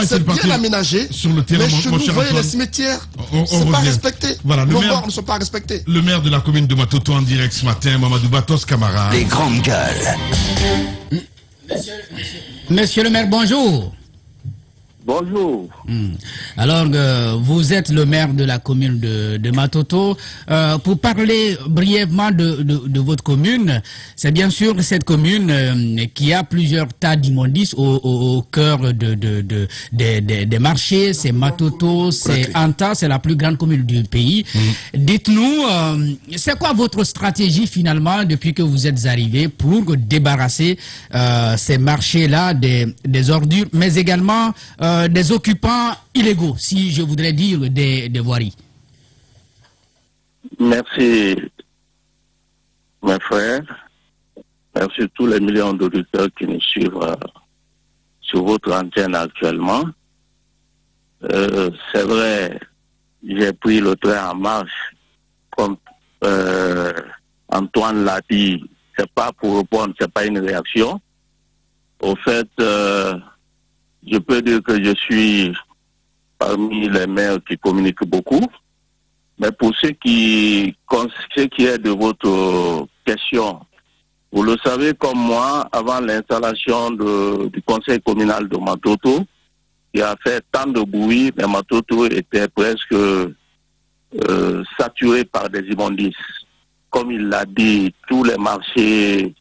c'est bien aménagé, sur le terrain, mais chez nous, vous voyez, les cimetières, c'est pas respecté. Voilà, nos morts ne sont pas respectés. Le maire de la commune de Matoto en direct ce matin, Mamadou Batos Camara. Les grandes gueules. Monsieur le maire, bonjour. Bonjour. Alors, vous êtes le maire de la commune de Matoto. Pour parler brièvement de votre commune, c'est bien sûr cette commune qui a plusieurs tas d'immondices au cœur des marchés. C'est Matoto, c'est Anta, c'est la plus grande commune du pays. Dites-nous, c'est quoi votre stratégie finalement depuis que vous êtes arrivé pour débarrasser ces marchés-là des ordures, mais également des occupants illégaux, si je voudrais dire des voiries? Merci, mes frères. Merci à tous les millions d'auditeurs qui nous suivent sur votre antenne actuellement. C'est vrai, j'ai pris le train en marche, comme Antoine l'a dit, c'est pas pour répondre, c'est pas une réaction. Au fait, je peux dire que je suis parmi les maires qui communiquent beaucoup. Mais pour ce qui est de votre question, vous le savez comme moi, avant l'installation du conseil communal de Matoto, qui a fait tant de bruit, mais Matoto était presque saturé par des immondices. Comme il l'a dit, tous les marchés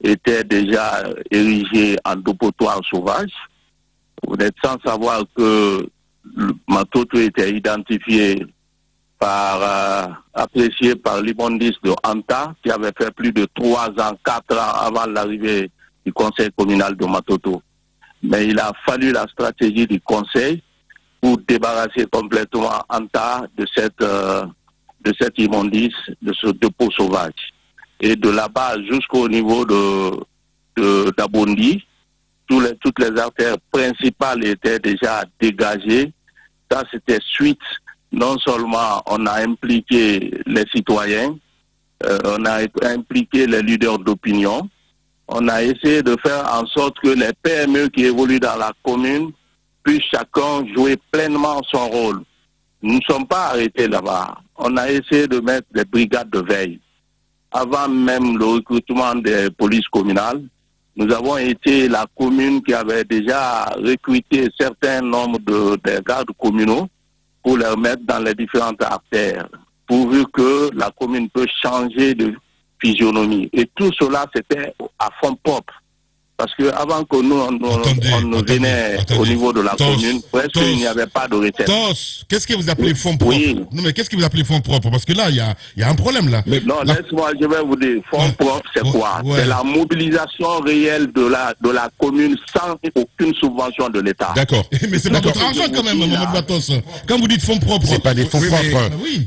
étaient déjà érigés en dépotoirs sauvages. Vous êtes sans savoir que Matoto était identifié apprécié par l'immondice de Anta, qui avait fait plus de 3 ans, 4 ans avant l'arrivée du conseil communal de Matoto. Mais il a fallu la stratégie du conseil pour débarrasser complètement Anta de cet immondice, de ce dépôt sauvage. Et de là-bas jusqu'au niveau d'Abondi, toutes les artères principales étaient déjà dégagées. Ça, c'était suite, non seulement on a impliqué les citoyens, on a impliqué les leaders d'opinion, on a essayé de faire en sorte que les PME qui évoluent dans la commune puissent chacun jouer pleinement son rôle. Nous ne sommes pas arrêtés là-bas. On a essayé de mettre des brigades de veille. Avant même le recrutement des polices communales, nous avons été la commune qui avait déjà recruté un certain nombre de gardes communaux pour les mettre dans les différentes artères, pourvu que la commune peut changer de physionomie. Et tout cela, c'était à fond propre. Parce que avant que nous, on venait au niveau de la commune, presque il n'y avait pas de recette. Qu'est-ce que vous appelez fonds propres? Non, mais qu'est-ce que vous appelez fonds propres? Parce que là, il y a un problème là. Non, laisse-moi, je vais vous dire, fonds propres, c'est quoi? C'est la mobilisation réelle de la commune sans aucune subvention de l'État. D'accord. Mais c'est pas votre argent quand même, Mamadou Batos. Quand vous dites fonds propres, c'est pas des fonds propres. Oui.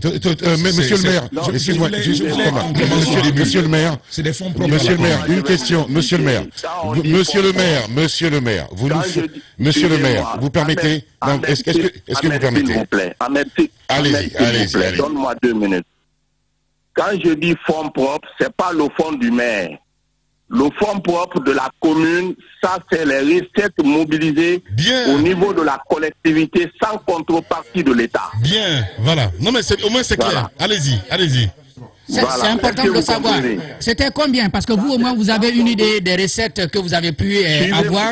Monsieur le maire, excusez-moi, monsieur le maire, c'est des fonds propres. Monsieur le maire, une question, monsieur le maire. Monsieur le maire, monsieur le maire, vous permettez? Est-ce que vous permettez? S'il vous plaît, allez-y. Donne-moi 2 minutes. Quand je dis fonds propres, c'est pas le fonds du maire. Le fonds propre de la commune, ça c'est les recettes mobilisées au niveau de la collectivité sans contrepartie de l'État. Bien, voilà. Non mais au moins c'est clair. Allez-y. C'est important de savoir. C'était combien? Parce que vous, au moins, vous avez une idée des recettes que vous avez pu avoir.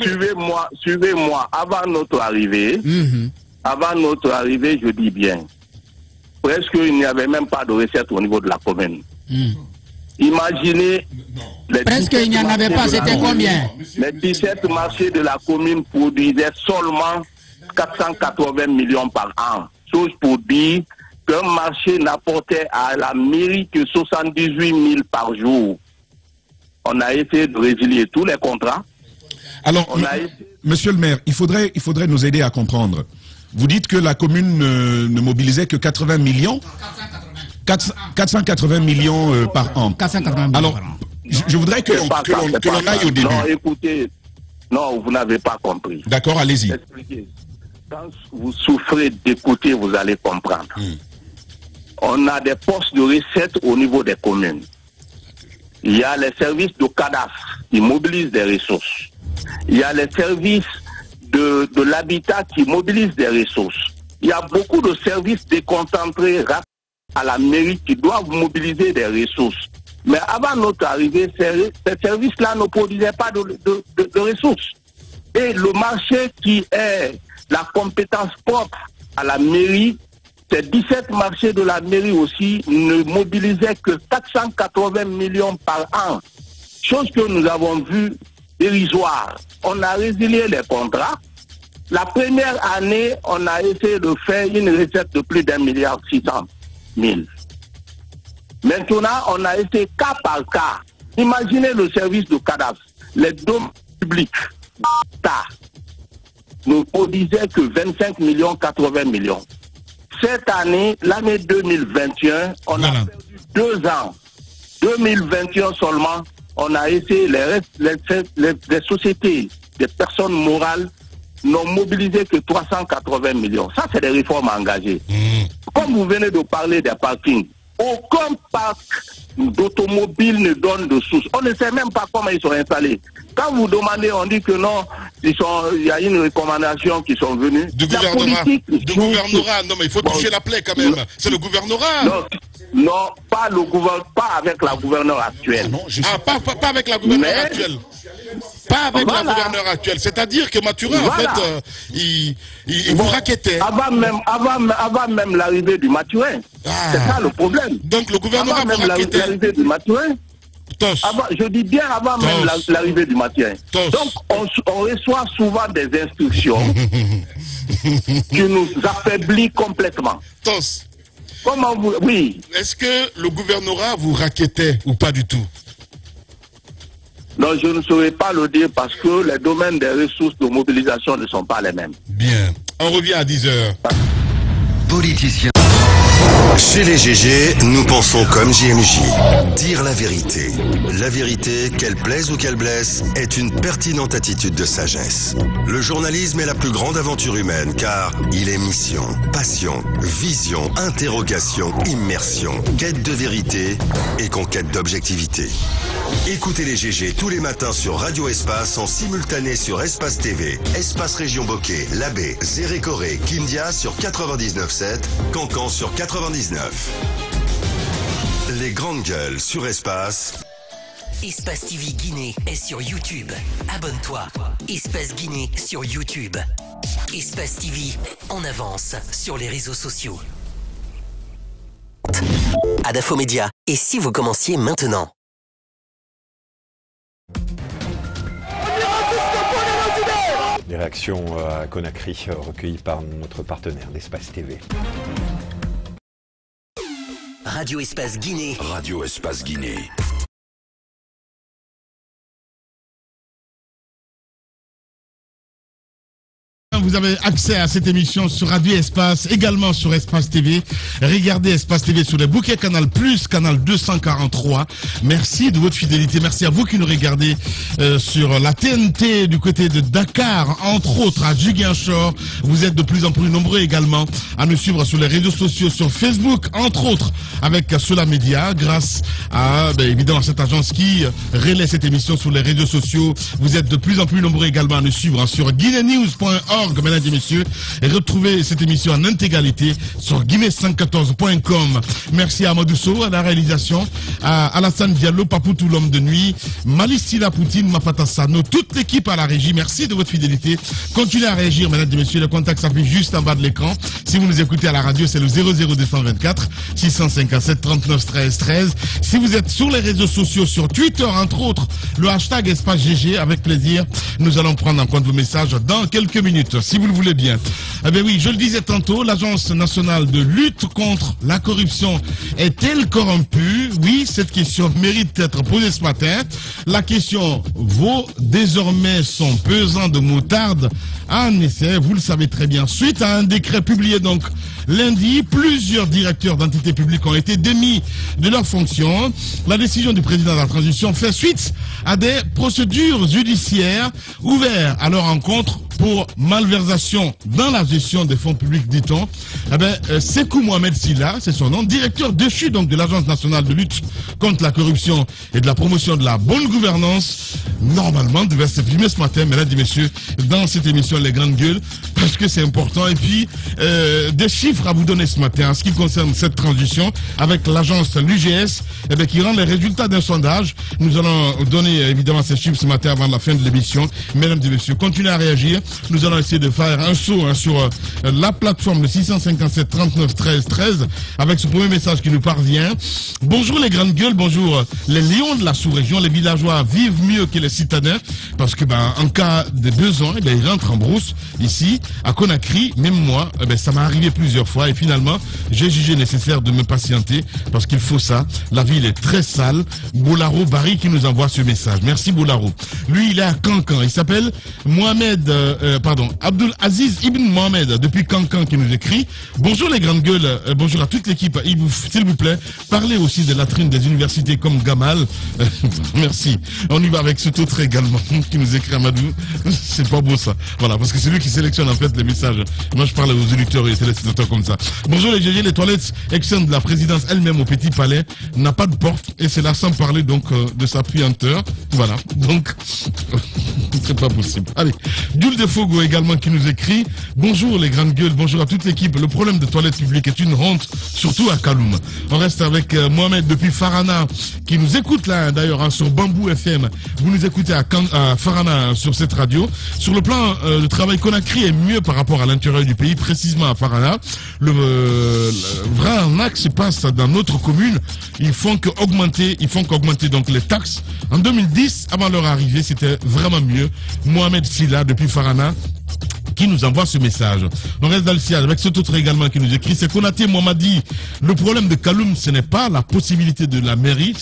Suivez-moi. Avant notre arrivée, je dis bien, presque il n'y avait même pas de recettes au niveau de la commune. Imaginez... Presque il n'y en avait pas, c'était combien? Les 17 marchés de la commune produisaient seulement 480 millions par an. Chose pour dire qu'un marché n'apportait à la mairie que 78 000 par jour. On a essayé de résilier tous les contrats. Alors, monsieur le maire, il faudrait nous aider à comprendre. Vous dites que la commune ne mobilisait que 80 millions 480 millions par an. 480 millions Alors, par an. Je voudrais que l'on aille au début. Non, écoutez, non, vous n'avez pas compris. D'accord, allez-y. Expliquez. Quand vous souffrez d'écouter, vous allez comprendre. On a des postes de recettes au niveau des communes. Il y a les services de cadastre qui mobilisent des ressources. Il y a les services de l'habitat qui mobilise des ressources. Il y a beaucoup de services déconcentrés à la mairie qui doivent mobiliser des ressources. Mais avant notre arrivée, ces services-là ne produisaient pas de ressources. Et le marché qui est la compétence propre à la mairie, ces 17 marchés de la mairie aussi ne mobilisaient que 480 millions par an. Chose que nous avons vue dérisoire. On a résilié les contrats. La première année, on a essayé de faire une recette de plus d'1,6 milliard. Maintenant, on a essayé cas par cas. Imaginez le service de cadastre. Les domaines publics ne produisaient que 25 millions, 80 millions. Cette année, l'année 2021, on a perdu 2 ans. 2021 seulement, on a essayé, les sociétés, les personnes morales n'ont mobilisé que 380 millions. Ça, c'est des réformes engagées. Comme vous venez de parler des parkings, aucun parc d'automobiles ne donne de source. On ne sait même pas comment ils sont installés. Quand vous demandez, on dit que non, il y a une recommandation qui sont venues. Du gouvernorat. Non, mais il faut toucher la plaie quand même. C'est le gouvernorat. Non, pas avec la gouverneure actuelle. Pas avec la gouverneure actuelle. Pas avec la gouverneure actuelle. C'est-à-dire que Mathurin, en fait, il vous raquettait. Avant même l'arrivée du Mathurin. C'est ça le problème. Donc le gouvernement vous raquettait. L'arrivée du Mathurin. Je dis bien avant même l'arrivée du Mathurin. Donc on reçoit souvent des instructions qui nous affaiblissent complètement. Comment vous... Oui. Est-ce que le gouvernorat vous raquettait ou pas du tout? Non, je ne saurais pas le dire parce que les domaines des ressources de mobilisation ne sont pas les mêmes. Bien. On revient à 10h. Politicien. Chez les GG, nous pensons comme JMJ. Dire la vérité. La vérité, qu'elle plaise ou qu'elle blesse, est une pertinente attitude de sagesse. Le journalisme est la plus grande aventure humaine car il est mission, passion, vision, interrogation, immersion, quête de vérité et conquête d'objectivité. Écoutez les GG tous les matins sur Radio Espace en simultané sur Espace TV, Espace Région Bokeh, Labé, Zérékoré, Kindia sur 99.7, Cancan sur 99. Les grandes gueules sur Espace. Espace TV Guinée est sur YouTube. Abonne-toi. Espace Guinée sur YouTube. Espace TV en avance sur les réseaux sociaux. Adafo Média. Et si vous commenciez maintenant? Les réactions à Conakry recueillies par notre partenaire d'Espace TV. Radio Espace Guinée. Radio Espace Guinée. Vous avez accès à cette émission sur Radio Espace, également sur Espace TV. Regardez Espace TV sur les bouquets Canal+, Canal 243. Merci de votre fidélité. Merci à vous qui nous regardez sur la TNT du côté de Dakar, entre autres à Ziguinchor. Vous êtes de plus en plus nombreux également à nous suivre sur les réseaux sociaux, sur Facebook, entre autres avec Sola Media, grâce à évidemment cette agence qui relaie cette émission sur les réseaux sociaux. Vous êtes de plus en plus nombreux également à nous suivre sur guineanews.org. Mesdames et messieurs, et retrouvez cette émission en intégralité sur guinée114.com. Merci à Amadou Sow à la réalisation, à Alassane Diallo, Papoutou l'homme de nuit, Malistila Poutine, Mafata Sano, toute l'équipe à la régie. Merci de votre fidélité. Continuez à réagir, mesdames et messieurs. Le contact s'affiche juste en bas de l'écran. Si vous nous écoutez à la radio, c'est le 00224 657 39 13 13. Si vous êtes sur les réseaux sociaux, sur Twitter, entre autres, le hashtag Espace GG, avec plaisir, nous allons prendre en compte vos messages dans quelques minutes. Si vous le voulez bien. Eh bien oui, je le disais tantôt, l'Agence nationale de lutte contre la corruption est-elle corrompue? Oui, cette question mérite d'être posée ce matin. La question vaut désormais son pesant de moutarde. En effet, vous le savez très bien, suite à un décret publié donc lundi, plusieurs directeurs d'entités publiques ont été démis de leurs fonctions. La décision du président de la transition fait suite à des procédures judiciaires ouvertes à leur encontre pour malversation dans la gestion des fonds publics, dit-on. Eh bien, Sekou Mohamed Silla, c'est son nom, directeur déchu donc de l'Agence nationale de lutte contre la corruption et de la promotion de la bonne gouvernance, normalement devait s'exprimer ce matin, mesdames et messieurs, dans cette émission Les Grandes Gueules, parce que c'est important. Et puis, des chiffres à vous donner ce matin en ce qui concerne cette transition avec l'agence l'UGS, eh bien, qui rend les résultats d'un sondage. Nous allons donner évidemment ces chiffres ce matin avant la fin de l'émission. Mesdames et messieurs, continuez à réagir. Nous allons essayer de faire un saut sur la plateforme de 657 39 13 13 avec ce premier message qui nous parvient. Bonjour les grandes gueules, bonjour les lions de la sous-région. Les villageois vivent mieux que les citadins parce que en cas de besoin, ils rentrent en brousse ici à Conakry. Même moi, ça m'a arrivé plusieurs fois et finalement j'ai jugé nécessaire de me patienter parce qu'il faut ça. La ville est très sale. Boularo Barry qui nous envoie ce message. Merci Boularo. Lui il est à Cancan. Il s'appelle Abdul Aziz Ibn Mohamed depuis Cancan qui nous écrit. Bonjour les grandes gueules, bonjour à toute l'équipe. S'il vous plaît, parlez aussi des latrines des universités comme Gamal. Merci. On y va avec ce autre également qui nous écrit Amadou. C'est pas beau ça. Voilà, parce que c'est lui qui sélectionne en fait les messages. Moi je parle aux auditeurs et téléspectateurs comme ça. Bonjour les GG, les toilettes externes de la présidence elle-même au Petit Palais n'a pas de porte et c'est là sans parler donc de sa puanteur. Voilà, donc c'est pas possible. Allez, Jules de Fogo également qui nous écrit. Bonjour les grandes gueules, bonjour à toute l'équipe. Le problème de toilettes publiques est une honte, surtout à Kaloum. On reste avec Mohamed depuis Farana qui nous écoute là d'ailleurs sur Bambou FM. Vous nous écoutez à Farana sur cette radio. Sur le plan, le travail Conakry est mieux par rapport à l'intérieur du pays, précisément à Farana. Le vrai arnaque se passe dans notre commune. Ils font qu'augmenter donc les taxes. En 2010, avant leur arrivée, c'était vraiment mieux. Mohamed Silla depuis Farana qui nous envoie ce message. On reste dans le ciel avec cet autre également qui nous écrit. C'est Konaté Mohamadi. Le problème de Kaloum, ce n'est pas la possibilité de la mairie,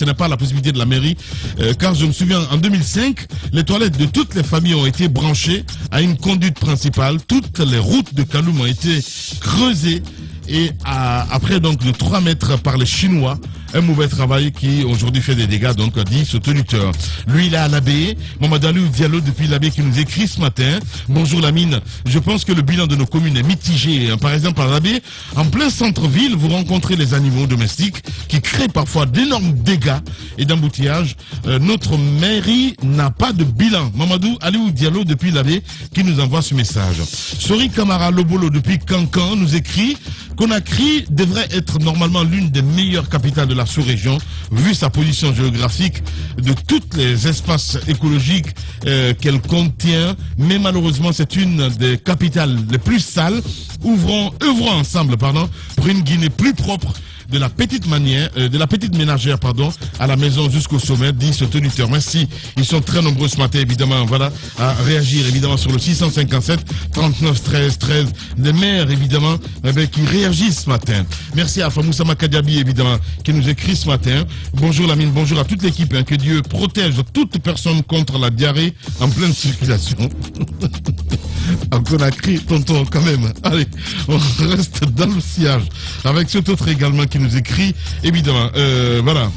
car je me souviens, en 2005, les toilettes de toutes les familles ont été branchées à une conduite principale. Toutes les routes de Kaloum ont été creusées et après donc de 3 mètres par les Chinois. Un mauvais travail qui aujourd'hui fait des dégâts, donc dit ce toniteur. Lui il est à l'abbé. Mamadou Diallo depuis l'abbé qui nous écrit ce matin. Bonjour Lamine, je pense que le bilan de nos communes est mitigé. Par exemple à l'abbé, en plein centre-ville, vous rencontrez les animaux domestiques qui créent parfois d'énormes dégâts et d'embouteillages. Notre mairie n'a pas de bilan. Mamadou Aliou Diallo depuis l'abbé qui nous envoie ce message. Sori Kamara Lobolo depuis Cancan nous écrit. Conakry devrait être normalement l'une des meilleures capitales de la sous-région, vu sa position géographique de tous les espaces écologiques qu'elle contient, mais malheureusement c'est une des capitales les plus sales. Œuvrons ensemble pour une Guinée plus propre, de la petite ménagère à la maison jusqu'au sommet, dit ce toniteur. Merci. Ils sont très nombreux ce matin, évidemment, voilà, à réagir, évidemment, sur le 657 39 13 13. Des maires, évidemment, qui réagissent ce matin. Merci à Famoussa Makadiabi, évidemment, qui nous écrit ce matin. Bonjour Lamine, bonjour à toute l'équipe, que Dieu protège toute personne contre la diarrhée en pleine circulation. En Conakry, tonton, quand même. Allez, on reste dans le sillage avec cet autre également qui nous écrit, évidemment, voilà,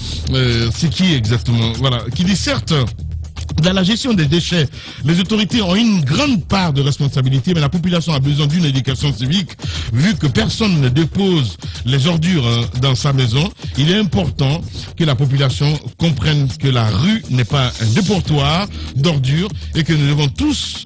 c'est qui exactement, voilà, qui dit certes, dans la gestion des déchets, les autorités ont une grande part de responsabilité, mais la population a besoin d'une éducation civique. Vu que personne ne dépose les ordures dans sa maison, il est important que la population comprenne que la rue n'est pas un dépotoir d'ordures et que nous devons tous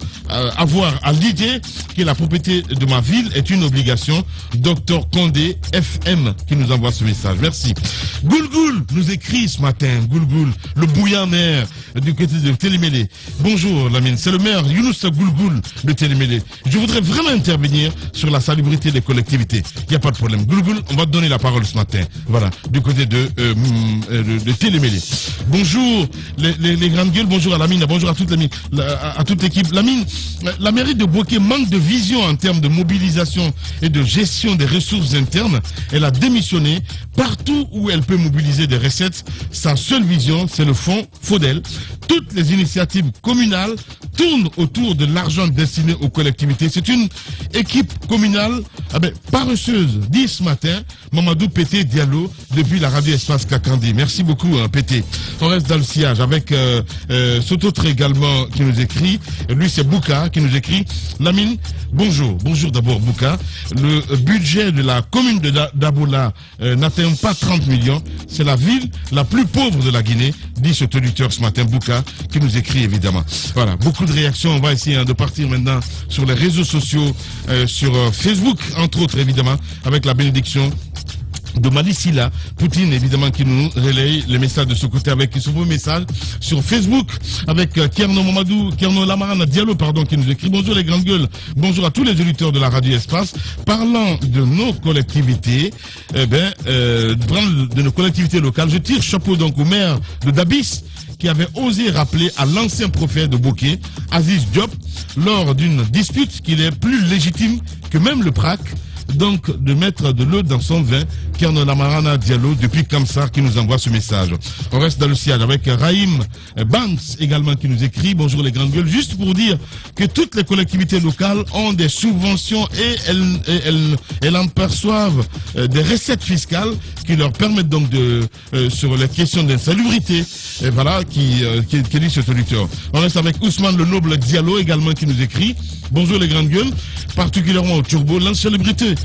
avoir à l'idée que la propriété de ma ville est une obligation. Docteur Condé, FM, qui nous envoie ce message. Merci. Goulgoul nous écrit ce matin, Goulgoul, le bouillant maire du côté de Télémélé. Bonjour Lamine, c'est le maire Younous Goulgoul de Télémélé. Je voudrais vraiment intervenir sur la salubrité des collectivités. Il n'y a pas de problème. Goulgoul, on va te donner la parole ce matin. Voilà, du côté de Télémélé. Bonjour les grandes gueules, bonjour à Lamine, bonjour à toute l'équipe. Lamine, la mairie de Bouaké manque de vision en termes de mobilisation et de gestion des ressources internes. Elle a démissionné. Partout où elle peut mobiliser des recettes, sa seule vision, c'est le fonds Faudel. Toutes les initiatives communales tournent autour de l'argent destiné aux collectivités. C'est une équipe communale paresseuse, dit ce matin Mamadou Pété Diallo depuis la radio Espace Kakandi. Merci beaucoup, Pété. On reste dans le sillage avec cet autre également qui nous écrit. Lui, c'est Bouka qui nous écrit. Lamine, bonjour. Bonjour d'abord, Bouka. Le budget de la commune de Dabola n'atteint pas 30 millions. C'est la ville la plus pauvre de la Guinée, dit ce auditeur ce matin, Bouka, qui nous écrit évidemment. Voilà, beaucoup de réactions. On va essayer de partir maintenant sur les réseaux sociaux, sur Facebook, entre autres évidemment, avec la bénédiction de Malisila Poutine, évidemment, qui nous relaye les messages de ce côté avec ce beau message sur Facebook avec Kerno Lamarana Diallo, qui nous écrit: bonjour les grandes gueules, bonjour à tous les auditeurs de la radio Espace. Parlant de nos collectivités, de nos collectivités locales, je tire chapeau donc au maire de Dabis, qui avait osé rappeler à l'ancien prophète de Bokeh, Aziz Diop, lors d'une dispute, qu'il est plus légitime que même le PRAC, donc de mettre de l'eau dans son vin. Kerno Lamarana Diallo depuis Kamsar qui nous envoie ce message. On reste dans le siège avec Raïm Banks également qui nous écrit: bonjour les grandes gueules, juste pour dire que toutes les collectivités locales ont des subventions et elles en perçoivent des recettes fiscales qui leur permettent donc sur les questions d'insalubrité, et voilà, qui dit ce auditeur. On reste avec Ousmane le Noble Diallo également qui nous écrit: bonjour les grandes gueules, particulièrement au Turbo, l'insalubrité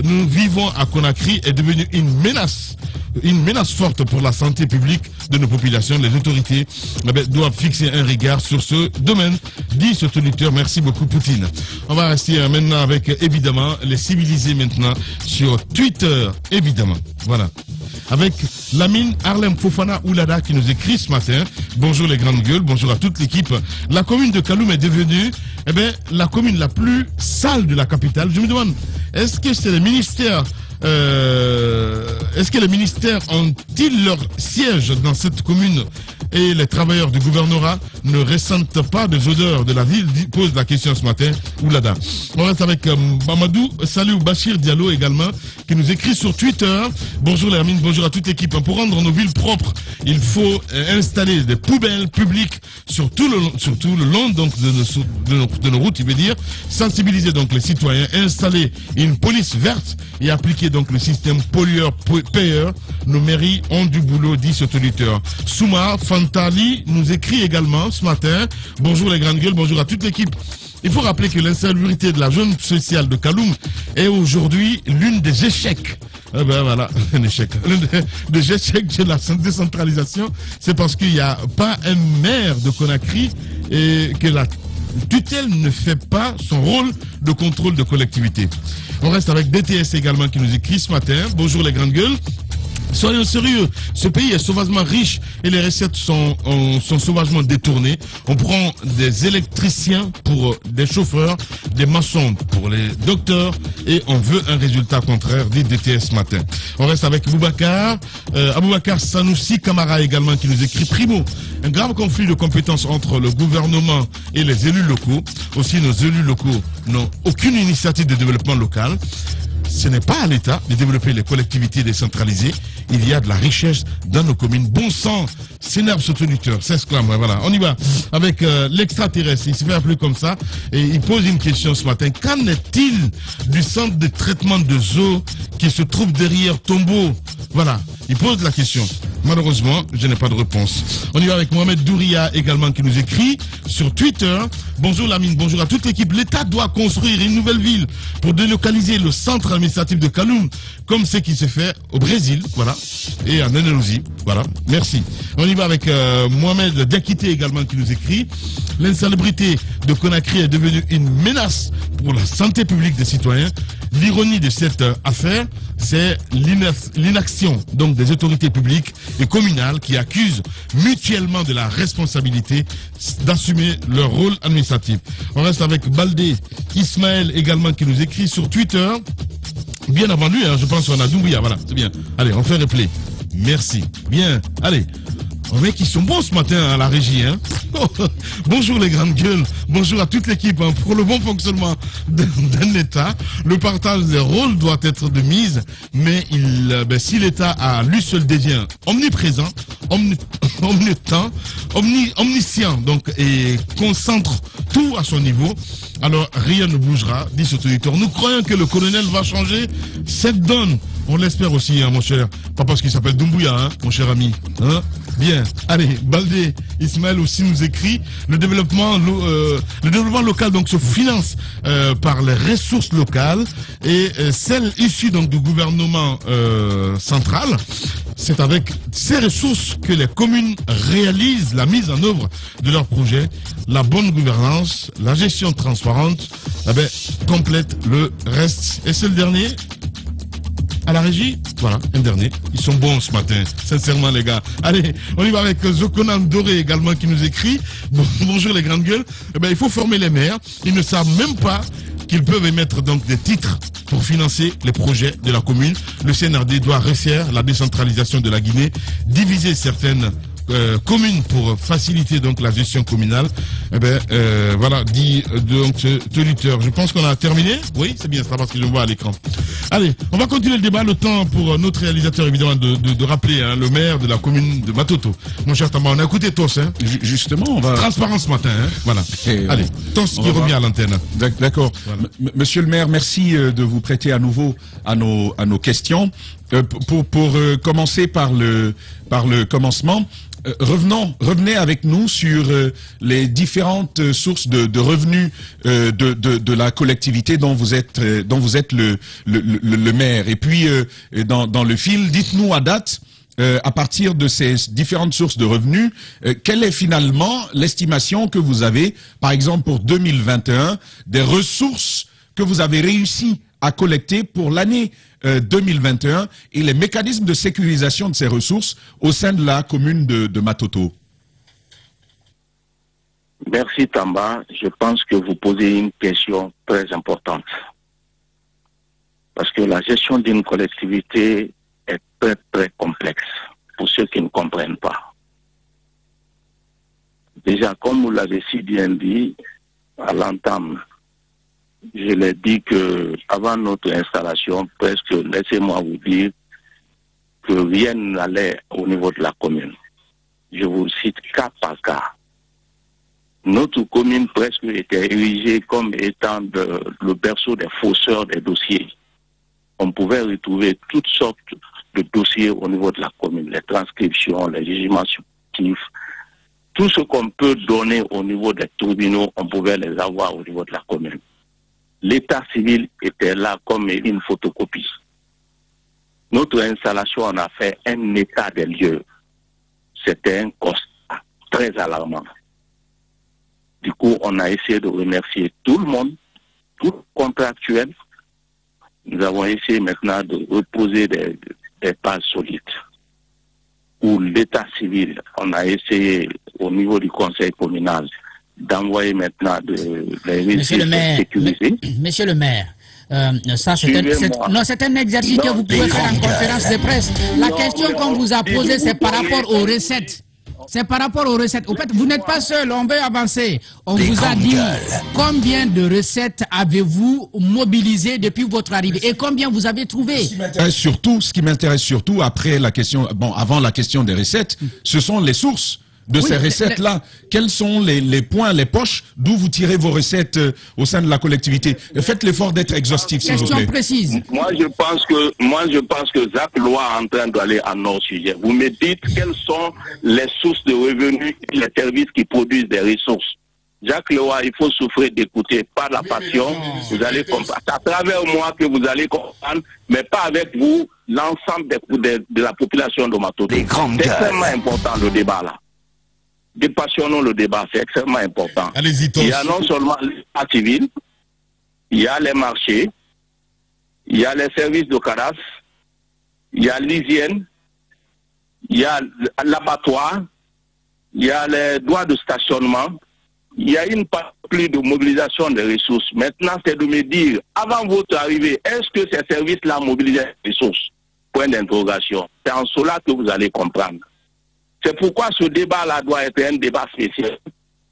nous vivons à Conakry est devenue une menace forte pour la santé publique de nos populations. Les autorités doivent fixer un regard sur ce domaine, dit ce auditeur. Merci beaucoup, Poutine. On va rester maintenant avec, évidemment, les civilisés maintenant sur Twitter, évidemment. Voilà. Avec Lamine Harlem Fofana Oulada qui nous écrit ce matin: bonjour les grandes gueules, bonjour à toute l'équipe. La commune de Kaloum est devenue la commune la plus sale de la capitale. Je me demande, est-ce que c'est les ministères est-ce que les ministères ont-ils leur siège dans cette commune et les travailleurs du gouvernorat ne ressentent pas des odeurs de la ville? Pose la question ce matin, Oulada. On reste avec Mamadou Salou Bachir Diallo également, qui nous écrit sur Twitter: bonjour les amis, bonjour à toute l'équipe. Pour rendre nos villes propres, il faut installer des poubelles publiques sur tout le long donc de nos routes, il veut dire, sensibiliser donc les citoyens, installer une police verte et appliquer donc le système pollueur-payeur. Nos mairies ont du boulot, dit ce auditeur. Souma Fantali nous écrit également ce matin: bonjour les grandes gueules, bonjour à toute l'équipe. Il faut rappeler que l'insalubrité de la zone sociale de Kaloum est aujourd'hui l'une des échecs. Voilà, un échec. L'un des échecs de la décentralisation, c'est parce qu'il n'y a pas un maire de Conakry et que la tutelle ne fait pas son rôle de contrôle de collectivité. On reste avec DTS également qui nous écrit ce matin: bonjour les grandes gueules. Soyons sérieux, ce pays est sauvagement riche et les recettes sont sauvagement détournées. On prend des électriciens pour des chauffeurs, des maçons pour les docteurs et on veut un résultat contraire, dit DTS ce matin. On reste avec Aboubacar Sanoussi Kamara également qui nous écrit: primo, un grave conflit de compétences entre le gouvernement et les élus locaux. Aussi, nos élus locaux n'ont aucune initiative de développement local. Ce n'est pas à l'État de développer les collectivités décentralisées. Il y a de la richesse dans nos communes. Bon sang, s'énerve ce auditeur, s'exclame. Voilà, on y va avec l'extraterrestre. Il se fait appeler comme ça et il pose une question ce matin: qu'en est-il du centre de traitement de eaux qui se trouve derrière Tombeau? Voilà, il pose la question. Malheureusement, je n'ai pas de réponse. On y va avec Mohamed Douria également qui nous écrit sur Twitter: bonjour Lamine, bonjour à toute l'équipe. L'État doit construire une nouvelle ville pour délocaliser le centre administratif de Kaloum, comme ce qui se fait au Brésil, voilà, et en Indonésie, voilà. Merci. On y va avec Mohamed Diakité également qui nous écrit: l'insalubrité de Conakry est devenue une menace pour la santé publique des citoyens. L'ironie de cette affaire, c'est l'inaction donc des autorités publiques et communales qui accusent mutuellement de la responsabilité d'assumer leur rôle administratif. On reste avec Baldé Ismaël également qui nous écrit sur Twitter. Bien avant lui, je pense qu'on a Doumbouya, voilà, c'est bien. Allez, on fait replay. Merci. Bien, allez. Oh mec, ils sont bons ce matin à la régie. Hein. Bonjour les grandes gueules, bonjour à toute l'équipe. Hein. Pour le bon fonctionnement d'un État, le partage des rôles doit être de mise, mais si l'État a lui seul devient omniprésent, omnipotent, omniscient, donc, et concentre tout à son niveau, alors rien ne bougera, dit ce auditeur. Nous croyons que le colonel va changer cette donne. On l'espère aussi, hein, mon cher. Pas parce qu'il s'appelle Doumbouya, hein, mon cher ami. Hein? Bien. Allez, Baldé Ismaël aussi nous écrit le développement local donc se finance par les ressources locales et celles issues donc du gouvernement central. C'est avec ces ressources que les communes réalisent la mise en œuvre de leurs projets. La bonne gouvernance, la gestion transparente, complète le reste. Et c'est le dernier à la régie. Voilà, un dernier. Ils sont bons ce matin, sincèrement les gars. Allez, on y va avec Zokonan Doré également qui nous écrit. Bonjour les grandes gueules. Il faut former les maires. Ils ne savent même pas qu'ils peuvent émettre donc des titres pour financer les projets de la commune. Le CNRD doit réussir la décentralisation de la Guinée, diviser certaines communes pour faciliter donc la gestion communale. Voilà, dit donc ce auditeur. Je pense qu'on a terminé. Oui, c'est bien ça parce que je vois à l'écran. Allez, on va continuer le débat. Le temps pour notre réalisateur évidemment de rappeler hein, le maire de la commune de Matoto. Mon cher Tamba, on a écouté tous. Hein. Justement, on va... Transparence ce matin. Hein. Voilà. Allez, tous qui revient à l'antenne. D'accord. Voilà. Monsieur le maire, merci de vous prêter à nouveau à nos questions. Pour commencer par le commencement, revenez avec nous sur les différentes sources de revenus de la collectivité dont vous êtes le maire. Et puis dans le fil, dites-nous à date, à partir de ces différentes sources de revenus, quelle est finalement l'estimation que vous avez, par exemple pour 2021, des ressources que vous avez réussi à collecter pour l'année 2021 et les mécanismes de sécurisation de ces ressources au sein de la commune de Matoto. Merci Tamba. Je pense que vous posez une question très importante. Parce que la gestion d'une collectivité est très très complexe pour ceux qui ne comprennent pas. Déjà, comme vous l'avez si bien dit à l'entame, je l'ai dit que avant notre installation, presque, laissez-moi vous dire que rien n'allait au niveau de la commune. Je vous cite cas par cas. Notre commune presque était érigée comme étant le berceau des fausseurs des dossiers. On pouvait retrouver toutes sortes de dossiers au niveau de la commune, les transcriptions, les jugements subjectifs, tout ce qu'on peut donner au niveau des tribunaux, on pouvait les avoir au niveau de la commune. L'état civil était là comme une photocopie. Notre installation, on a fait un état des lieux. C'était un constat très alarmant. Du coup, on a essayé de remercier tout le monde, tout le contractuel. Nous avons essayé maintenant de reposer des bases solides. Pour l'état civil, on a essayé au niveau du conseil communal d'envoyer maintenant les récits sécurisés. Monsieur le maire, ça c'est un exercice que vous pouvez faire en conférence de presse. La question qu'on vous a posée, c'est par rapport aux recettes. C'est par rapport aux recettes. Au fait, vous n'êtes pas seul, on veut avancer. On vous a dit combien de recettes avez-vous mobilisé depuis votre arrivée et combien vous avez trouvé? Ce qui m'intéresse surtout après la question, avant la question des recettes, ce sont les sources de ces recettes-là. Quels sont les points, les poches d'où vous tirez vos recettes au sein de la collectivité? Faites l'effort d'être exhaustif, s'il vous plaît. Question précise. Moi, je pense que Jacques Loa est en train d'aller à nos sujets. Vous me dites quelles sont les sources de revenus et les services qui produisent des ressources. Jacques Loa, il faut souffrir d'écouter, pas la passion. Vous allez comprendre. C'est à travers moi que vous allez comprendre, mais pas avec vous, l'ensemble de la population de Matoto. C'est extrêmement important le débat là. Dépassionnons le débat, c'est extrêmement important. Il y a non seulement l'état civil, il y a les marchés, il y a les services de cadastre, il y a l'hygiène, il y a l'abattoir, il y a les droits de stationnement, il y a une partie de mobilisation des ressources. Maintenant, c'est de me dire, avant votre arrivée, est-ce que ces services-là mobilisent les ressources? Point d'interrogation. C'est en cela que vous allez comprendre. C'est pourquoi ce débat-là doit être un débat spécial.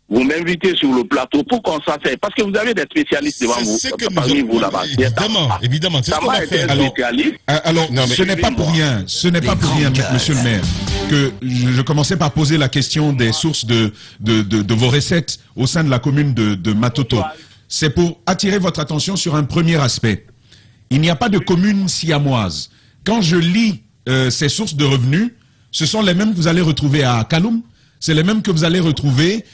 Vous m'invitez sur le plateau pour qu'on s'asseye, parce que vous avez des spécialistes devant vous, parmi vous là-bas. Évidemment, c'est ce qu'on va faire. Alors, non, ce n'est pas pour rien, monsieur le maire, que je commençais par poser la question des sources de vos recettes au sein de la commune de Matoto. C'est pour attirer votre attention sur un premier aspect. Il n'y a pas de commune siamoise. Quand je lis ces sources de revenus, ce sont les mêmes que vous allez retrouver à Kaloum, c'est les mêmes que vous allez retrouver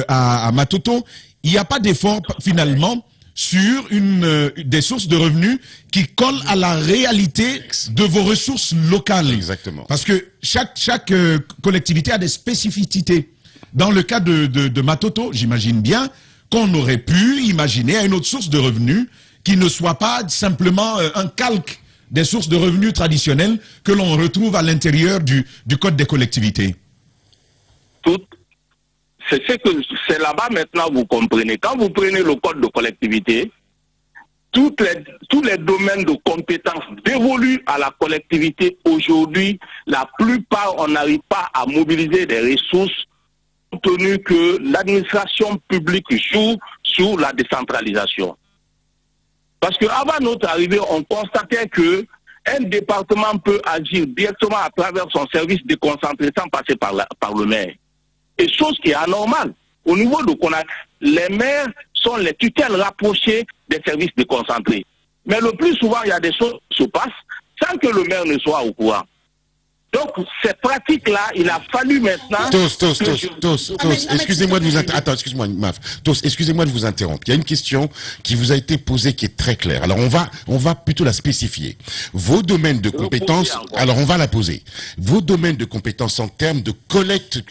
à Matoto. Il n'y a pas d'effort finalement sur des sources de revenus qui collent à la réalité de vos ressources locales. Exactement. Parce que chaque collectivité a des spécificités. Dans le cas de Matoto, j'imagine bien qu'on aurait pu imaginer une autre source de revenus qui ne soit pas simplement un calque des sources de revenus traditionnelles que l'on retrouve à l'intérieur du Code des collectivités. C'est là-bas maintenant vous comprenez. Quand vous prenez le Code de collectivité, tous les domaines de compétences dévolus à la collectivité aujourd'hui, la plupart, on n'arrive pas à mobiliser des ressources compte tenu que l'administration publique joue sur la décentralisation. Parce qu'avant notre arrivée, on constatait que un département peut agir directement à travers son service déconcentré sans passer par le maire. Et chose qui est anormale. Au niveau de Conakry, les maires sont les tutelles rapprochées des services déconcentrés. Mais le plus souvent, il y a des choses qui se passent sans que le maire ne soit au courant. Donc, ces pratiques-là, il a fallu maintenant... Excusez-moi de vous interrompre. Attends, excuse-moi, Maf. Tos, excusez-moi de vous interrompre. Il y a une question qui vous a été posée qui est très claire. Alors, on va plutôt la spécifier. Vos domaines de compétences... Alors, on va la poser. Vos domaines de compétences en termes de collecte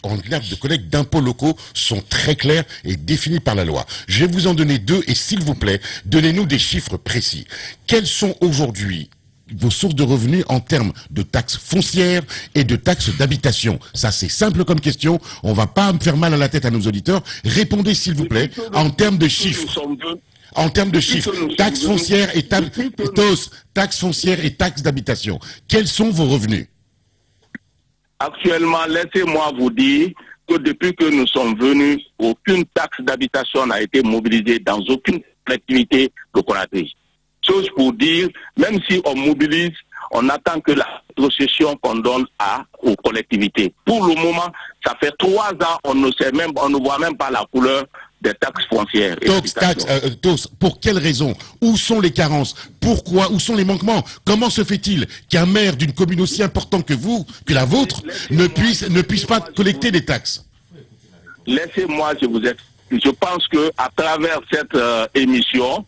d'impôts locaux sont très clairs et définis par la loi. Je vais vous en donner deux et s'il vous plaît, donnez-nous des chiffres précis. Quels sont aujourd'hui vos sources de revenus en termes de taxes foncières et de taxes d'habitation? Ça, c'est simple comme question. On va pas me faire mal à la tête à nos auditeurs. Répondez, s'il vous plaît, en termes de chiffres. En termes de chiffres, taxes foncières et taxes foncières et taxes d'habitation. Quels sont vos revenus? Actuellement, laissez-moi vous dire que depuis que nous sommes venus, aucune taxe d'habitation n'a été mobilisée dans aucune collectivité de Conakry. Chose pour dire, même si on mobilise, on attend que la rétrocession qu'on donne aux collectivités. Pour le moment, ça fait 3 ans, on ne voit même pas la couleur des taxes foncières. Pour quelles raisons? Où sont les carences? Pourquoi? Où sont les manquements? Comment se fait-il qu'un maire d'une commune aussi importante que vous, que la vôtre, ne puisse pas collecter des taxes? Laissez-moi, je pense que à travers cette émission,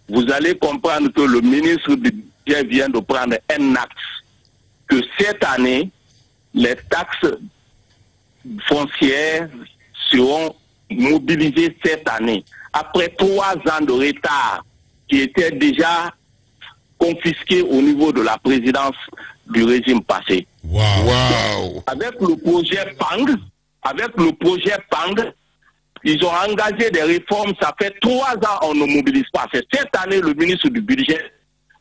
vous allez comprendre que le ministre du Budget vient de prendre un acte que cette année, les taxes foncières seront mobilisées cette année. Après 3 ans de retard qui étaient déjà confisqués au niveau de la présidence du régime passé. Wow. Avec le projet PANG, ils ont engagé des réformes, ça fait 3 ans on ne mobilise pas. C'est cette année le ministre du Budget,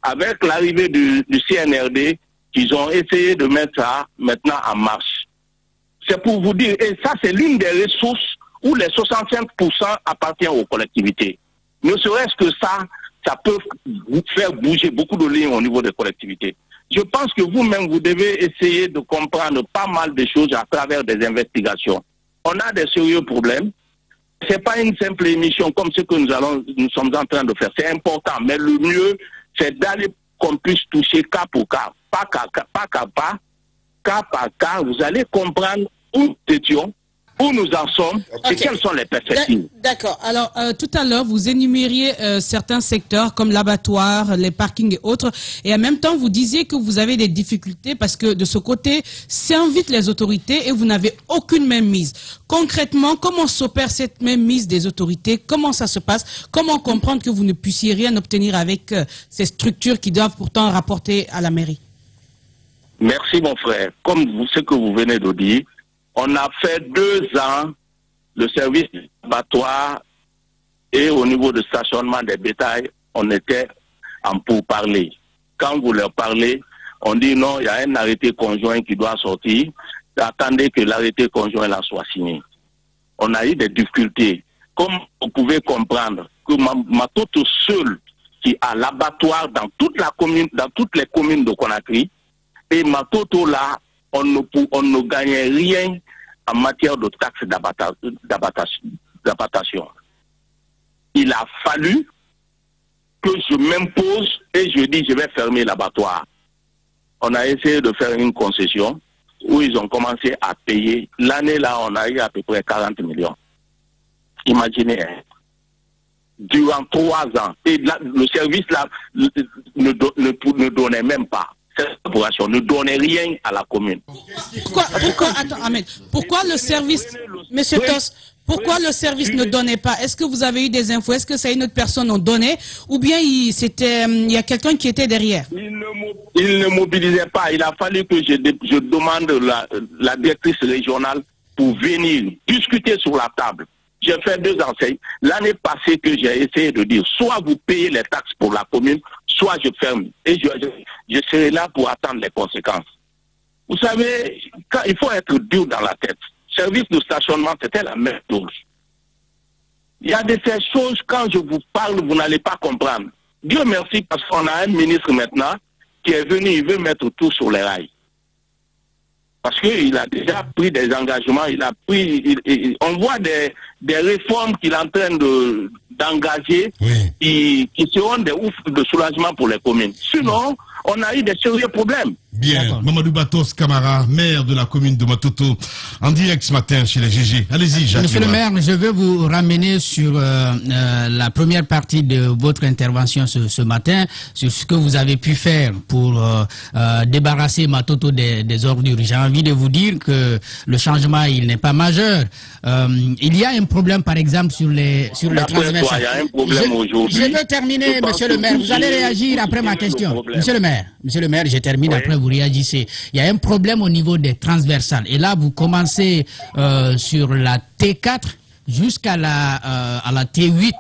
avec l'arrivée du CNRD, qu'ils ont essayé de mettre ça maintenant en marche. C'est pour vous dire, et ça c'est l'une des ressources où les 65% appartiennent aux collectivités. Ne serait-ce que ça peut vous faire bouger beaucoup de lignes au niveau des collectivités. Je pense que vous-même, vous devez essayer de comprendre pas mal de choses à travers des investigations. On a des sérieux problèmes. C'est pas une simple émission comme ce que nous sommes en train de faire. C'est important, mais le mieux, c'est d'aller qu'on puisse toucher cas pour cas, pas cas par cas. Vous allez comprendre où nous étions, où nous en sommes et quelles sont les perspectives. D'accord. Alors, tout à l'heure, vous énumériez certains secteurs comme l'abattoir, les parkings et autres. Et en même temps, vous disiez que vous avez des difficultés parce que de ce côté, ça invite les autorités et vous n'avez aucune mainmise. Concrètement, comment s'opère cette mainmise des autorités? Comment ça se passe? Comment comprendre que vous ne puissiez rien obtenir avec ces structures qui doivent pourtant rapporter à la mairie? Merci, mon frère. Comme ce que vous venez de dire, on a fait 2 ans le service d'abattoir et au niveau de stationnement des bétails, on était en pourparlers. Quand vous leur parlez, on dit non, il y a un arrêté conjoint qui doit sortir attendait que l'arrêté conjoint là soit signé. On a eu des difficultés. Comme vous pouvez comprendre que Matoto seul qui a l'abattoir dans toute la commune, dans toutes les communes de Conakry, et Matoto là, on ne gagnait rien en matière de taxes d'abattation. Il a fallu que je m'impose et je dis je vais fermer l'abattoir. On a essayé de faire une concession où ils ont commencé à payer. L'année là, on a eu à peu près 40 millions. Imaginez, hein. Durant 3 ans, et là, le service là ne donnait même pas. Cette corporation ne donnait rien à la commune. Attends, Ahmed, pourquoi le service, Monsieur Tos, pourquoi le service ne donnait pas? Est-ce que vous avez eu des infos? Est-ce que c'est une autre personne qui donnait? Ou bien il y a quelqu'un qui était derrière? Il ne mobilisait pas. Il a fallu que je demande la directrice régionale pour venir discuter sur la table. J'ai fait 2 enseignes. L'année passée que j'ai essayé de dire, soit vous payez les taxes pour la commune, soit je ferme. Et je serai là pour attendre les conséquences. Vous savez, il faut être dur dans la tête. Service de stationnement, c'était la même chose. Il y a de ces choses, quand je vous parle, vous n'allez pas comprendre. Dieu merci, parce qu'on a un ministre maintenant qui est venu, il veut mettre tout sur les rails. Parce qu'il a déjà pris des engagements, on voit des réformes qu'il est en train d'engager, qui seront des ouf de soulagement pour les communes. Sinon, on a eu des sérieux problèmes. Bien, Mamadou Batos Camara, maire de la commune de Matoto, en direct ce matin chez les GG. Allez-y, Jacques. Monsieur le maire, je veux vous ramener sur la première partie de votre intervention ce matin, sur ce que vous avez pu faire pour débarrasser Matoto des ordures. J'ai envie de vous dire que le changement, il n'est pas majeur. Il y a un problème, par exemple, sur les transversales. Il y a un problème aujourd'hui. Je veux terminer, monsieur le maire. Vous allez réagir après ma question. Monsieur le maire, je termine après, vous réagissez. Il y a un problème au niveau des transversales. Et là, vous commencez sur la T4 jusqu'à la T8,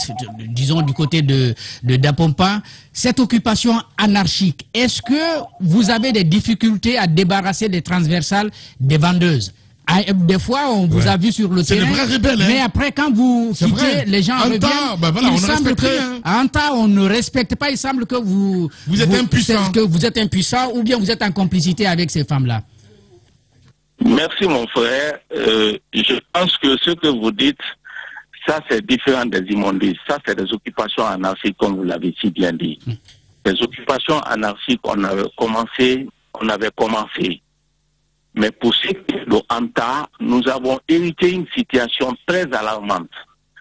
disons du côté de Dapompa. Cette occupation anarchique, est-ce que vous avez des difficultés à débarrasser les transversales des vendeuses? Des fois, on vous a vu sur le terrain, rebelle, hein. Mais après, quand vous quittez, les gens reviennent. Il semble qu'à Anta, on ne respecte pas. Il semble que vous êtes impuissant. Que vous êtes impuissant ou bien vous êtes en complicité avec ces femmes-là. Merci, mon frère. Je pense que ce que vous dites, ça, c'est différent des immondices. Ça, c'est des occupations anarchiques, comme vous l'avez si bien dit. Les occupations anarchiques, on avait commencé. Mais pour ce qui est de Anta, nous avons hérité une situation très alarmante.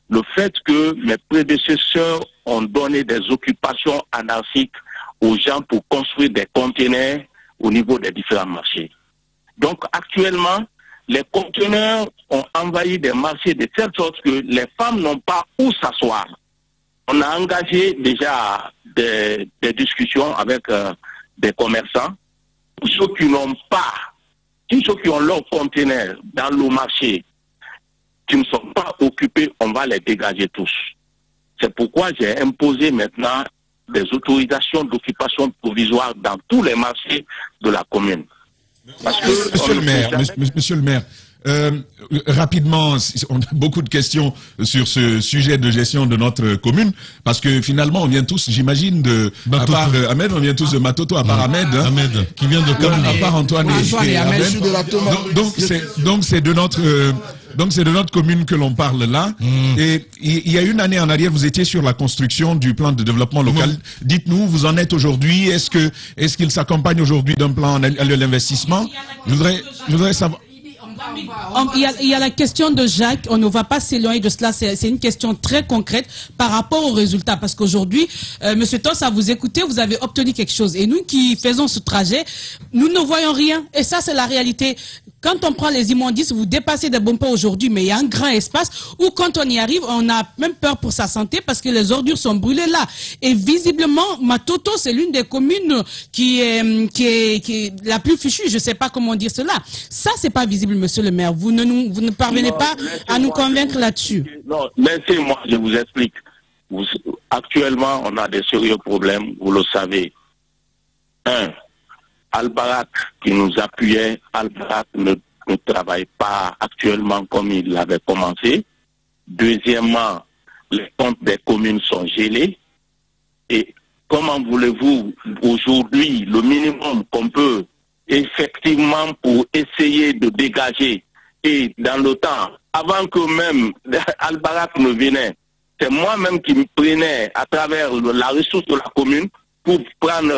Le fait que mes prédécesseurs ont donné des occupations anarchiques aux gens pour construire des conteneurs au niveau des différents marchés. Donc actuellement, les conteneurs ont envahi des marchés de telle sorte que les femmes n'ont pas où s'asseoir. On a engagé déjà des discussions avec des commerçants. Pour ceux qui n'ont pas, tous ceux qui ont leurs conteneurs dans le marché, qui ne sont pas occupés, on va les dégager tous. C'est pourquoi j'ai imposé maintenant des autorisations d'occupation provisoire dans tous les marchés de la commune. Parce que Monsieur le maire, rapidement, on a beaucoup de questions sur ce sujet de gestion de notre commune, parce que finalement, on vient tous, j'imagine, à part Ahmed, on vient tous de Matoto, à part Ahmed. Ahmed, qui vient de Kaboul. À part Antoine et Ahmed. Donc c'est de notre commune que l'on parle là. Et il y a une année en arrière, vous étiez sur la construction du plan de développement local. Dites-nous, vous en êtes aujourd'hui? Est-ce qu'il s'accompagne aujourd'hui d'un plan à l'investissement? Je voudrais savoir. Il y a la question de Jacques, on ne va pas s'éloigner de cela, c'est une question très concrète par rapport aux résultats, parce qu'aujourd'hui, Monsieur Tos, à vous écouter, vous avez obtenu quelque chose, et nous qui faisons ce trajet, nous ne voyons rien, et ça c'est la réalité. Quand on prend les immondices, vous dépassez des bons pas aujourd'hui, mais il y a un grand espace où quand on y arrive, on a même peur pour sa santé parce que les ordures sont brûlées là. Et visiblement, Matoto, c'est l'une des communes qui est la plus fichue. Je ne sais pas comment dire cela. Ça, c'est pas visible, monsieur le maire. Vous ne parvenez pas à nous convaincre là-dessus. Non, laissez-moi, je vous explique. Actuellement, on a des sérieux problèmes, vous le savez. Al-Barak qui nous appuyait, Al-Barak ne travaille pas actuellement comme il l'avait commencé. Deuxièmement, les comptes des communes sont gelés. Et comment voulez-vous, aujourd'hui, le minimum qu'on peut effectivement pour essayer de dégager, et dans le temps, avant que même Al-Barak ne venait, c'est moi-même qui me prenais à travers la ressource de la commune pour prendre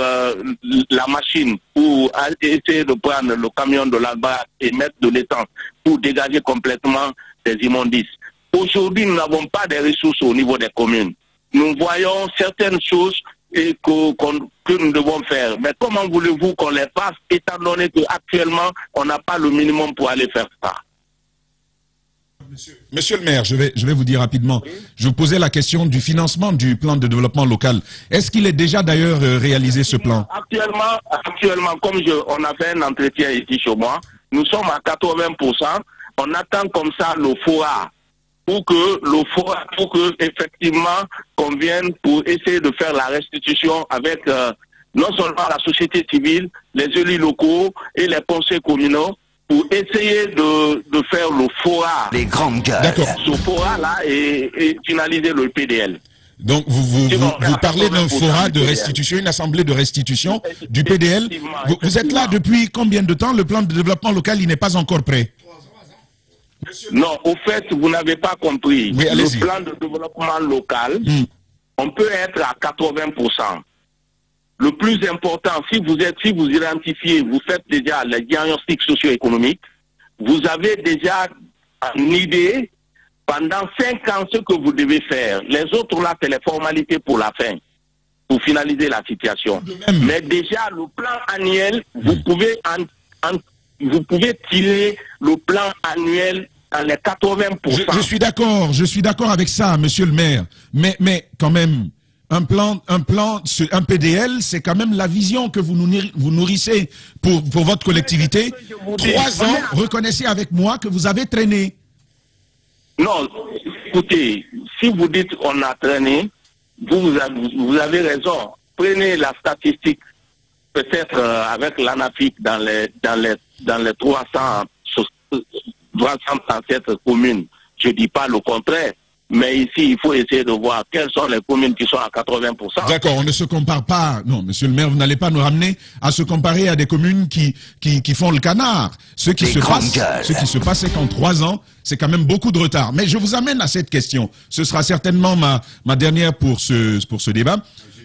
la machine, pour essayer de prendre le camion de l'Al-Barak et mettre de l'étang pour dégager complètement des immondices. Aujourd'hui, nous n'avons pas de ressources au niveau des communes. Nous voyons certaines choses que nous devons faire. Mais comment voulez-vous qu'on les fasse, étant donné qu'actuellement, on n'a pas le minimum pour aller faire ça? Monsieur le maire, je vais vous dire rapidement. Je vous posais la question du financement du plan de développement local. Est-ce qu'il est déjà d'ailleurs réalisé ce plan? Actuellement, comme on a fait un entretien ici chez moi, nous sommes à 80%. On attend comme ça le FORA pour que effectivement qu'on vienne pour essayer de faire la restitution avec non seulement la société civile, les élus locaux et les conseils communaux, pour essayer de faire le FORA. Les grandes gueules. D'accord. Ce FORA-là et finaliser le PDL. Donc vous parlez d'un FORA de restitution, une assemblée de restitution du PDL. Vous êtes là depuis combien de temps? Le plan de développement local, il n'est pas encore prêt. Non, au fait, vous n'avez pas compris. Oui, le plan de développement local, on peut être à 80%. Le plus important, si vous identifiez, vous faites déjà les diagnostics socio-économiques, vous avez déjà une idée pendant 5 ans ce que vous devez faire. Les autres là, c'est les formalités pour la fin, pour finaliser la situation. Mais déjà, le plan annuel, vous pouvez tirer le plan annuel dans les 80%. Je suis d'accord avec ça, monsieur le maire. Mais quand même, un PDL, c'est quand même la vision que vous nourrissez pour votre collectivité. 3 ans, reconnaissez avec moi que vous avez traîné. Non, écoutez, si vous dites on a traîné, vous avez raison. Prenez la statistique, peut-être avec l'ANAFIC dans les 337 communes. Je ne dis pas le contraire. Mais ici, il faut essayer de voir quelles sont les communes qui sont à 80%. D'accord, on ne se compare pas. Non, monsieur le maire, vous n'allez pas nous ramener à se comparer à des communes qui font le canard. Ce qui se passe, c'est qu'en 3 ans, c'est quand même beaucoup de retard. Mais je vous amène à cette question. Ce sera certainement ma dernière pour ce débat.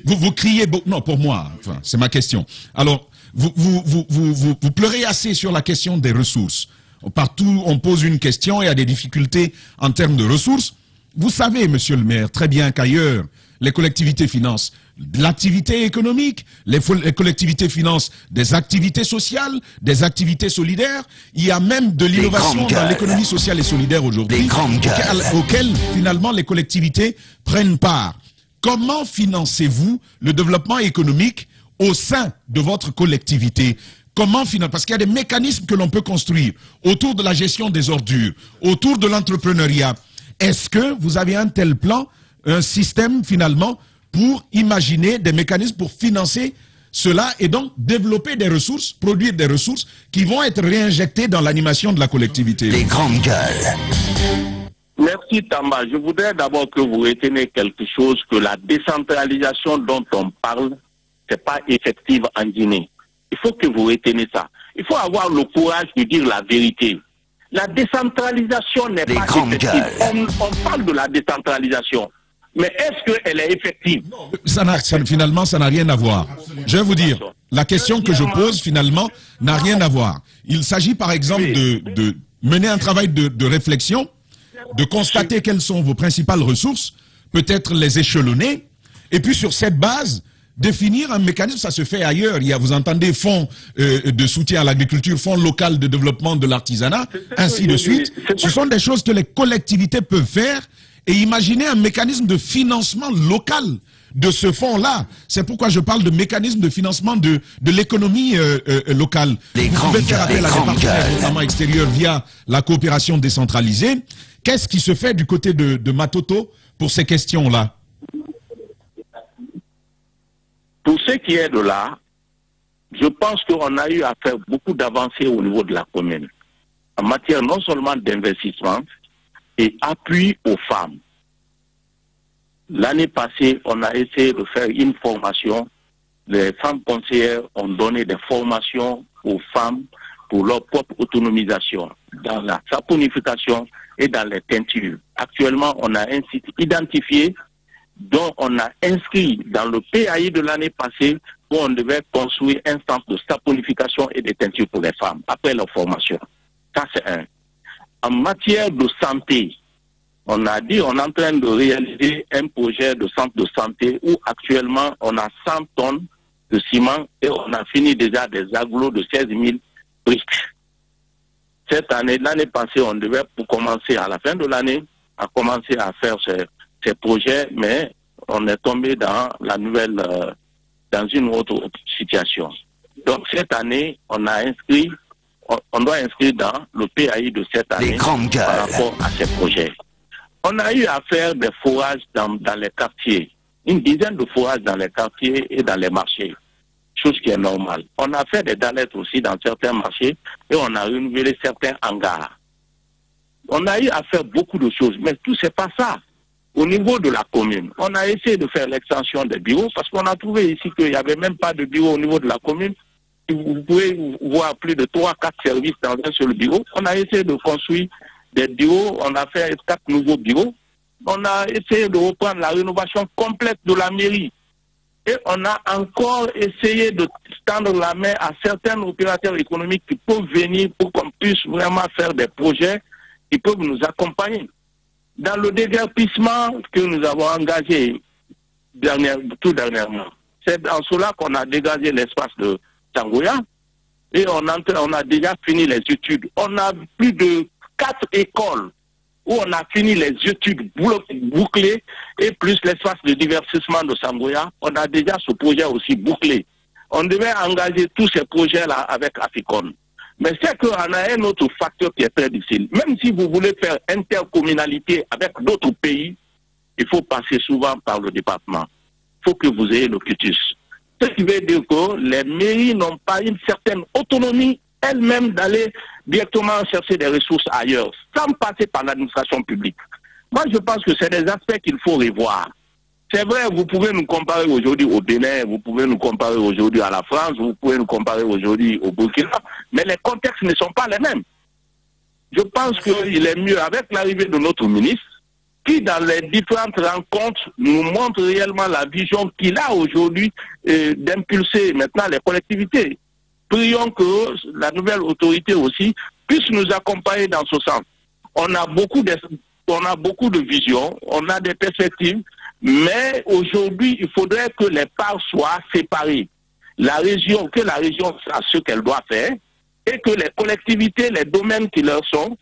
Vous criez, non, pour moi, enfin, c'est ma question. Alors, vous pleurez assez sur la question des ressources. Partout, on pose une question et il y a des difficultés en termes de ressources. Vous savez, monsieur le maire, très bien qu'ailleurs, les collectivités financent l'activité économique, les collectivités financent des activités sociales, des activités solidaires. Il y a même de l'innovation dans l'économie sociale et solidaire aujourd'hui, auxquelles finalement les collectivités prennent part. Comment financez-vous le développement économique au sein de votre collectivité? Comment financer? Parce qu'il y a des mécanismes que l'on peut construire autour de la gestion des ordures, autour de l'entrepreneuriat. Est-ce que vous avez un tel plan, un système finalement pour imaginer des mécanismes pour financer cela et donc développer des ressources, produire des ressources qui vont être réinjectées dans l'animation de la collectivité? Les grandes gueules. Merci Tamba. Je voudrais d'abord que vous retenez quelque chose, que la décentralisation dont on parle, c'est pas effective en Guinée. Il faut que vous retenez ça. Il faut avoir le courage de dire la vérité. La décentralisation n'est pas effective. On parle de la décentralisation. Mais est-ce qu'elle est effective? Finalement, ça n'a rien à voir. Je vais vous dire, la question que je pose, finalement, n'a rien à voir. Il s'agit, par exemple, de mener un travail de réflexion, de constater quelles sont vos principales ressources, peut-être les échelonner, et puis sur cette base, définir un mécanisme. Ça se fait ailleurs. Vous entendez fonds de soutien à l'agriculture, fonds local de développement de l'artisanat, ainsi de suite. Ce sont des choses que les collectivités peuvent faire et imaginer un mécanisme de financement local de ce fonds-là. C'est pourquoi je parle de mécanisme de financement de l'économie locale. Vous pouvez faire appel à des partenaires, notamment extérieurs, via la coopération décentralisée. Qu'est-ce qui se fait du côté de Matoto pour ces questions-là? Pour ce qui est de là, je pense qu'on a eu à faire beaucoup d'avancées au niveau de la commune. en matière non seulement d'investissement et appui aux femmes. L'année passée, on a essayé de faire une formation. Les femmes conseillères ont donné des formations aux femmes pour leur propre autonomisation dans la saponification et dans les teintures. Actuellement, on a un site identifié dont on a inscrit dans le PAI de l'année passée où on devait construire un centre de saponification et de teinture pour les femmes après leur formation. Ça, c'est un. En matière de santé, on a dit on est en train de réaliser un projet de centre de santé où actuellement on a 100 tonnes de ciment et on a fini déjà des agglos de 16 000 briques. Cette année, l'année passée, on devait pour commencer à la fin de l'année à commencer à faire ces projets, mais on est tombé dans la nouvelle, dans une autre situation. Donc cette année, on a inscrit, on doit inscrire dans le PAI de cette année par rapport à ces projets. On a eu à faire des forages dans les quartiers, une dizaine de forages dans les quartiers et dans les marchés, chose qui est normale. On a fait des dalettes aussi dans certains marchés et on a renouvelé certains hangars. On a eu à faire beaucoup de choses, mais tout c'est pas ça. Au niveau de la commune, on a essayé de faire l'extension des bureaux parce qu'on a trouvé ici qu'il n'y avait même pas de bureau au niveau de la commune. Vous pouvez voir plus de 3-4 services dans un seul bureau. On a essayé de construire des bureaux, on a fait 4 nouveaux bureaux. On a essayé de reprendre la rénovation complète de la mairie. Et on a encore essayé de tendre la main à certains opérateurs économiques qui peuvent venir pour qu'on puisse vraiment faire des projets qui peuvent nous accompagner. Dans le déguerpissement que nous avons engagé tout dernièrement, c'est en cela qu'on a dégagé l'espace de Sangoya et on a déjà fini les études. On a plus de 4 écoles où on a fini les études bouclées et plus l'espace de divertissement de Sangoya. On a déjà ce projet aussi bouclé. On devait engager tous ces projets-là avec Aficon. Mais c'est qu'on a un autre facteur qui est très difficile. Même si vous voulez faire intercommunalité avec d'autres pays, il faut passer souvent par le département. Il faut que vous ayez le cutus. Ce qui veut dire que les mairies n'ont pas une certaine autonomie elles-mêmes d'aller directement chercher des ressources ailleurs, sans passer par l'administration publique. Moi, je pense que c'est des aspects qu'il faut revoir. C'est vrai, vous pouvez nous comparer aujourd'hui au Bénin, vous pouvez nous comparer aujourd'hui à la France, vous pouvez nous comparer aujourd'hui au Burkina, mais les contextes ne sont pas les mêmes. Je pense qu'il est mieux, avec l'arrivée de notre ministre, qui dans les différentes rencontres nous montre réellement la vision qu'il a aujourd'hui d'impulser maintenant les collectivités. Prions que la nouvelle autorité aussi puisse nous accompagner dans ce sens. On a beaucoup de visions, on a des perspectives, mais aujourd'hui, il faudrait que les parts soient séparées. Que la région fasse ce qu'elle doit faire et que les collectivités, les domaines qui leur sont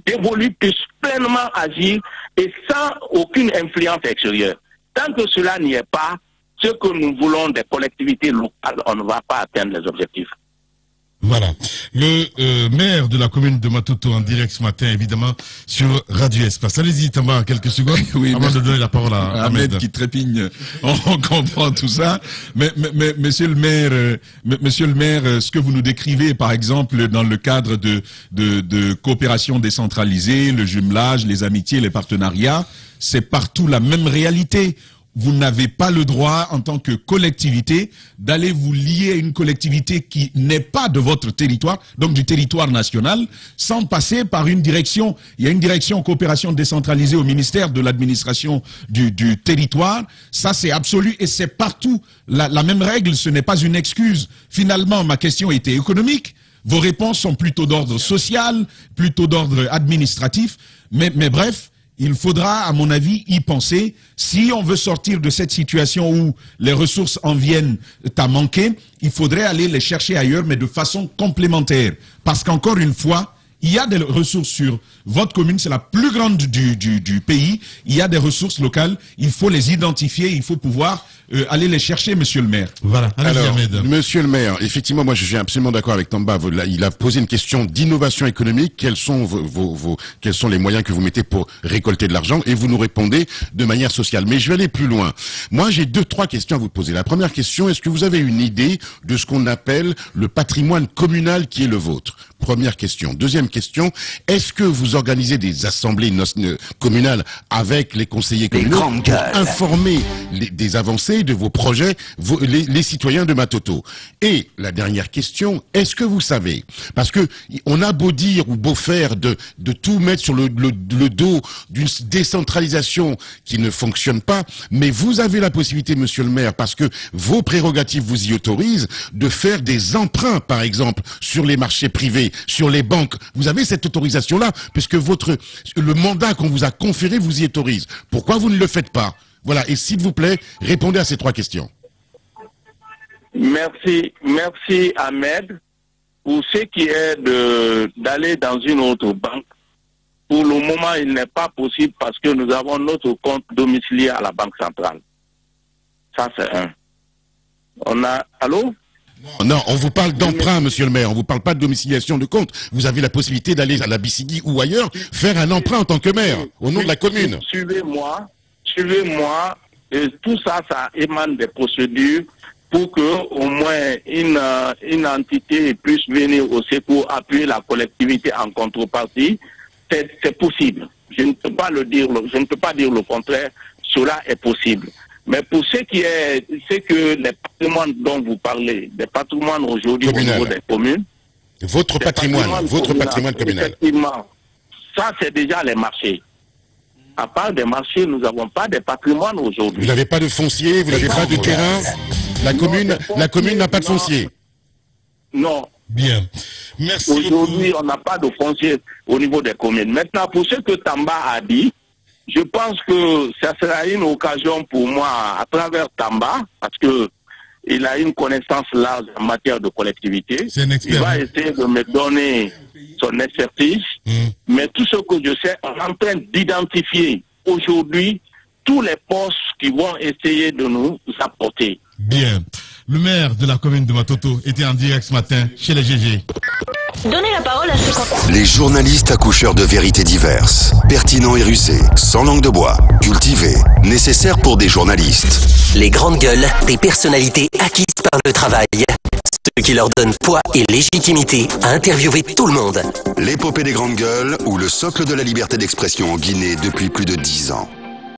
dévolus puissent pleinement agir et sans aucune influence extérieure. Tant que cela n'y est pas, ce que nous voulons des collectivités locales, on ne va pas atteindre les objectifs. Voilà. Le maire de la commune de Matoto en direct ce matin, évidemment, sur Radio Espace. Allez-y, Tamba, quelques secondes, oui, avant de donner la parole à Ahmed. Qui trépigne, on comprend tout ça. Mais monsieur le maire, ce que vous nous décrivez, par exemple, dans le cadre de coopération décentralisée, le jumelage, les amitiés, les partenariats, c'est partout la même réalité. Vous n'avez pas le droit, en tant que collectivité, d'aller vous lier à une collectivité qui n'est pas de votre territoire, donc du territoire national, sans passer par une direction. Il y a une direction coopération décentralisée au ministère de l'administration du territoire. Ça, c'est absolu et c'est partout. La même règle, ce n'est pas une excuse. Finalement, ma question était économique. Vos réponses sont plutôt d'ordre social, plutôt d'ordre administratif. Mais bref, il faudra, à mon avis, y penser. Si on veut sortir de cette situation où les ressources en viennent à manquer, il faudrait aller les chercher ailleurs, mais de façon complémentaire. Parce qu'encore une fois, il y a des ressources sur votre commune, c'est la plus grande du pays. Il y a des ressources locales, il faut les identifier, il faut pouvoir aller les chercher, monsieur le maire. Voilà. Alors, monsieur le maire, effectivement, moi je suis absolument d'accord avec Tamba. Il a posé une question d'innovation économique. Quels sont quels sont les moyens que vous mettez pour récolter de l'argent? Et vous nous répondez de manière sociale. Mais je vais aller plus loin. Moi, j'ai 2-3 questions à vous poser. La première question, est-ce que vous avez une idée de ce qu'on appelle le patrimoine communal qui est le vôtre? Première question. Deuxième question. question, est-ce que vous organisez des assemblées communales avec les conseillers communaux pour informer des avancées de vos projets, les citoyens de Matoto? Et la dernière question, est-ce que vous savez, parce que on a beau dire ou beau faire de tout mettre sur le dos d'une décentralisation qui ne fonctionne pas, mais vous avez la possibilité, monsieur le maire, parce que vos prérogatives vous y autorisent, de faire des emprunts, par exemple, sur les marchés privés, sur les banques. Vous avez cette autorisation-là, puisque le mandat qu'on vous a conféré vous y autorise. Pourquoi vous ne le faites pas? Voilà, et s'il vous plaît, répondez à ces 3 questions. Merci Ahmed. Pour ce qui est d'aller dans une autre banque, pour le moment, il n'est pas possible parce que nous avons notre compte domicilié à la Banque centrale. Ça, c'est un. Allô? Non, on vous parle d'emprunt, monsieur le maire. On vous parle pas de domiciliation de compte. Vous avez la possibilité d'aller à la Bissigui ou ailleurs, faire un emprunt en tant que maire, au nom de la commune. Suivez-moi. Tout ça, ça émane des procédures pour que au moins une entité puisse venir au secours, appuyer la collectivité en contrepartie. C'est possible. Je ne peux pas dire le contraire. Cela est possible. Mais pour ce qui est, c'est que les patrimoines dont vous parlez, des patrimoines aujourd'hui au niveau des communes. Votre patrimoine communal. Effectivement, ça c'est déjà les marchés. À part des marchés, nous n'avons pas de patrimoine aujourd'hui. Vous n'avez pas de foncier, vous n'avez pas de terrain. La commune n'a pas de foncier. Non. Bien. Merci. Aujourd'hui, on n'a pas de foncier au niveau des communes. Maintenant, pour ce que Tamba a dit, je pense que ça sera une occasion pour moi, à travers Tamba, parce que il a une connaissance large en matière de collectivité. C'est un expert. Il va essayer de me donner son expertise. Mais tout ce que je sais, on est en train d'identifier aujourd'hui tous les postes qui vont essayer de nous apporter. Bien. Le maire de la commune de Matoto était en direct ce matin chez les GG. Donnez la parole à ce... Les journalistes accoucheurs de vérités diverses, pertinents et rusés, sans langue de bois, cultivés, nécessaires pour des journalistes. Les grandes gueules, des personnalités acquises par le travail. Ceux qui leur donnent poids et légitimité à interviewer tout le monde. L'épopée des grandes gueules ou le socle de la liberté d'expression en Guinée depuis plus de 10 ans.